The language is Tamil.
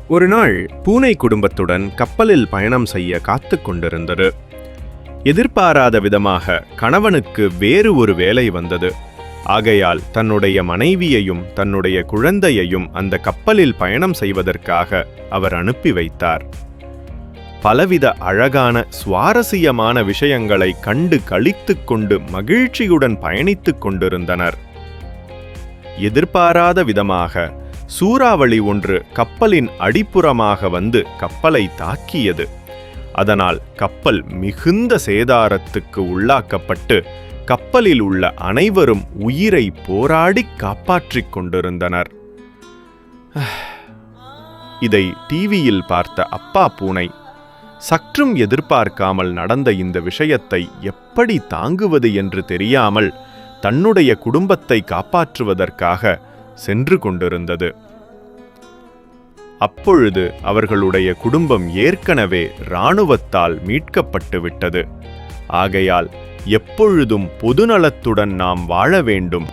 ஒரு நாள் பூனை குடும்பத்துடன் கப்பலில் பயணம் செய்ய காத்து கொண்டிருந்தது. எதிர்பாராத விதமாக கணவனுக்கு வேறு ஒரு வேலை வந்தது. ஆகையால் தன்னுடைய மனைவியையும் தன்னுடைய குழந்தையையும் அந்த கப்பலில் பயணம் செய்வதற்காக அவர் அனுப்பி வைத்தார். பலவித அழகான சுவாரஸ்யமான விஷயங்களை கண்டு களித்துக் கொண்டு மகிழ்ச்சியுடன் பயணித்துக் கொண்டிருந்தனர். எதிர்பாராத விதமாக சூறாவளி ஒன்று கப்பலின் அடிப்புறமாக வந்து கப்பலை தாக்கியது. அதனால் கப்பல் மிகுந்த சேதாரத்துக்கு உள்ளாக்கப்பட்டு கப்பலில் உள்ள அனைவரும் உயிரை போராடி காப்பாற்றிக் கொண்டிருந்தனர். இதை டிவியில் பார்த்த அப்பா பூனை சற்றும் எதிர்பார்க்காமல் நடந்த இந்த விஷயத்தை எப்படி தாங்குவது என்று தெரியாமல் தன்னுடைய குடும்பத்தை காப்பாற்றுவதற்காக சென்று கொண்டிருந்தது. அப்பொழுது அவர்களுடைய குடும்பம் ஏற்கனவே இராணுவத்தால் மீட்கப்பட்டு விட்டது. ஆகையால் எப்பொழுதும் பொதுநலத்துடன் நாம் வாழ வேண்டும்